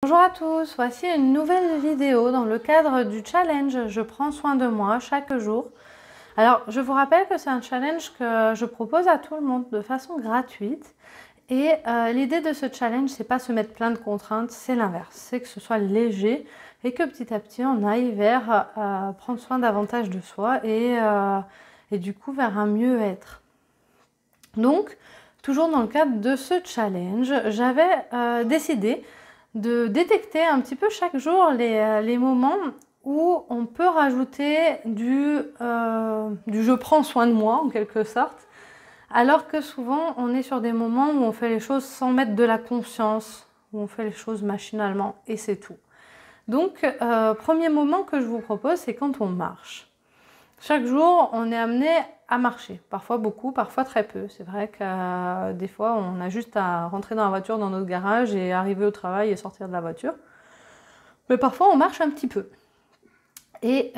Bonjour à tous, voici une nouvelle vidéo dans le cadre du challenge Je prends soin de moi chaque jour. Alors je vous rappelle que c'est un challenge que je propose à tout le monde de façon gratuite et l'idée de ce challenge c'est pas se mettre plein de contraintes, c'est l'inverse, c'est que ce soit léger et que petit à petit on aille vers prendre soin davantage de soi et du coup vers un mieux-être. Donc toujours dans le cadre de ce challenge, j'avais décidé de détecter un petit peu chaque jour les moments où on peut rajouter du je prends soin de moi en quelque sorte, alors que souvent on est sur des moments où on fait les choses sans mettre de la conscience, où on fait les choses machinalement et c'est tout. Donc premier moment que je vous propose, c'est quand on marche. Chaque jour, on est amené à marcher, parfois beaucoup, parfois très peu. C'est vrai que des fois, on a juste à rentrer dans la voiture, dans notre garage et arriver au travail et sortir de la voiture. Mais parfois, on marche un petit peu. Et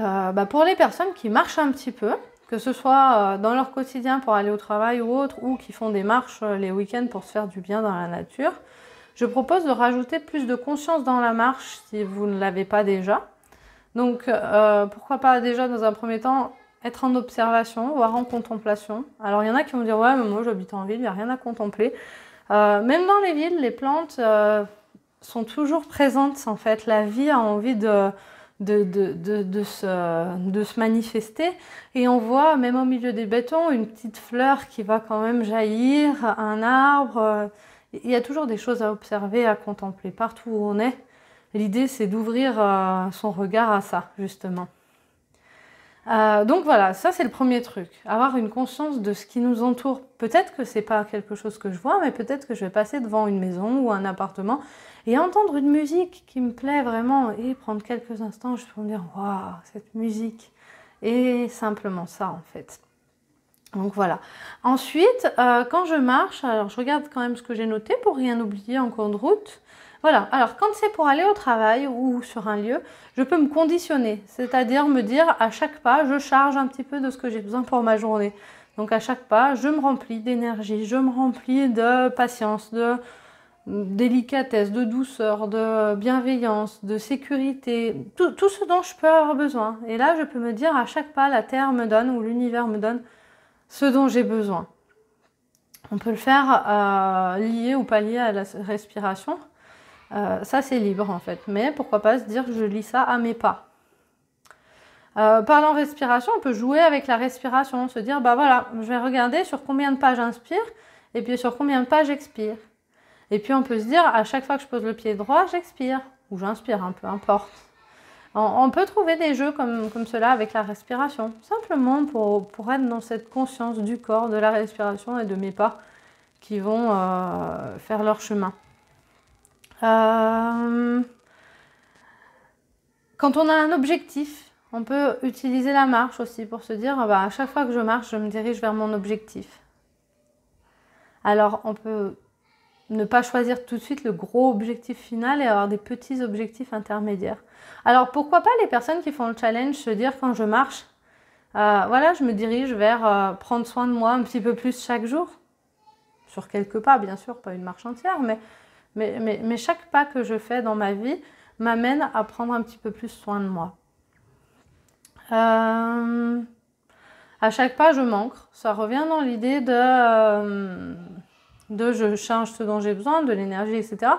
pour les personnes qui marchent un petit peu, que ce soit dans leur quotidien pour aller au travail ou autre, ou qui font des marches les week-ends pour se faire du bien dans la nature, je propose de rajouter plus de conscience dans la marche si vous ne l'avez pas déjà. Donc, pourquoi pas déjà dans un premier temps être en observation, voire en contemplation. Alors, il y en a qui vont dire « Ouais, mais moi j'habite en ville, il n'y a rien à contempler ». Même dans les villes, les plantes sont toujours présentes en fait. La vie a envie de se manifester. Et on voit, même au milieu des bétons, une petite fleur qui va quand même jaillir, un arbre. Il y a toujours des choses à observer, à contempler partout où on est. L'idée, c'est d'ouvrir son regard à ça, justement. Donc voilà, ça c'est le premier truc. Avoir une conscience de ce qui nous entoure. Peut-être que c'est pas quelque chose que je vois, mais peut-être que je vais passer devant une maison ou un appartement et entendre une musique qui me plaît vraiment et prendre quelques instants juste pour me dire « Waouh, cette musique !» Et simplement ça, en fait. Donc voilà. Ensuite, quand je marche, alors je regarde quand même ce que j'ai noté pour rien oublier en cours de route. Voilà, alors quand c'est pour aller au travail ou sur un lieu, je peux me conditionner, c'est-à-dire me dire à chaque pas, je charge un petit peu de ce que j'ai besoin pour ma journée. Donc à chaque pas, je me remplis d'énergie, je me remplis de patience, de délicatesse, de douceur, de bienveillance, de sécurité, tout ce dont je peux avoir besoin. Et là, je peux me dire à chaque pas, la terre me donne ou l'univers me donne ce dont j'ai besoin. On peut le faire lié ou pas lié à la respiration. Ça c'est libre en fait, mais pourquoi pas se dire que je lis ça à mes pas. Parlant respiration, on peut jouer avec la respiration, se dire bah voilà, je vais regarder sur combien de pas j'inspire et puis sur combien de pas j'expire. Et puis on peut se dire à chaque fois que je pose le pied droit, j'expire ou j'inspire, peu importe. On peut trouver des jeux comme cela avec la respiration, simplement pour être dans cette conscience du corps, de la respiration et de mes pas qui vont faire leur chemin. Quand on a un objectif, on peut utiliser la marche aussi pour se dire à chaque fois que je marche, je me dirige vers mon objectif. Alors on peut ne pas choisir tout de suite le gros objectif final et avoir des petits objectifs intermédiaires. Alors pourquoi pas les personnes qui font le challenge se dire quand je marche, voilà, je me dirige vers prendre soin de moi un petit peu plus chaque jour, sur quelques pas bien sûr, pas une marche entière, mais chaque pas que je fais dans ma vie m'amène à prendre un petit peu plus soin de moi. À chaque pas, je m'ancre. Ça revient dans l'idée de je change ce dont j'ai besoin, de l'énergie, etc.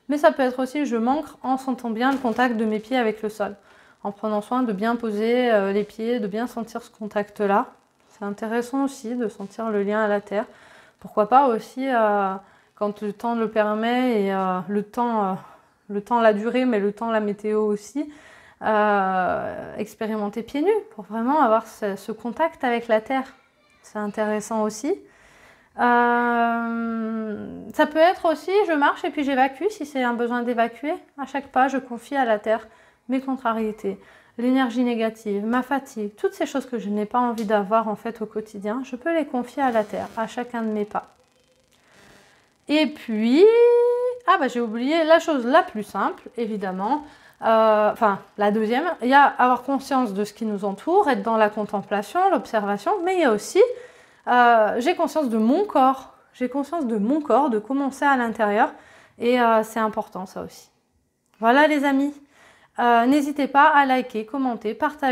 Mais ça peut être aussi je m'ancre en sentant bien le contact de mes pieds avec le sol. En prenant soin de bien poser les pieds, de bien sentir ce contact-là. C'est intéressant aussi de sentir le lien à la terre. Pourquoi pas aussi... quand le temps le permet et le temps la durée, mais le temps la météo aussi, expérimenter pieds nus pour vraiment avoir ce contact avec la terre. C'est intéressant aussi. Ça peut être aussi, je marche et puis j'évacue si c'est un besoin d'évacuer. À chaque pas, je confie à la terre mes contrariétés, l'énergie négative, ma fatigue, toutes ces choses que je n'ai pas envie d'avoir en fait au quotidien, je peux les confier à la terre, à chacun de mes pas. Et puis, j'ai oublié la chose la plus simple, évidemment, la deuxième, il y a avoir conscience de ce qui nous entoure, être dans la contemplation, l'observation, mais il y a aussi, j'ai conscience de mon corps, de comment c'est à l'intérieur, et c'est important ça aussi. Voilà les amis, n'hésitez pas à liker, commenter, partager.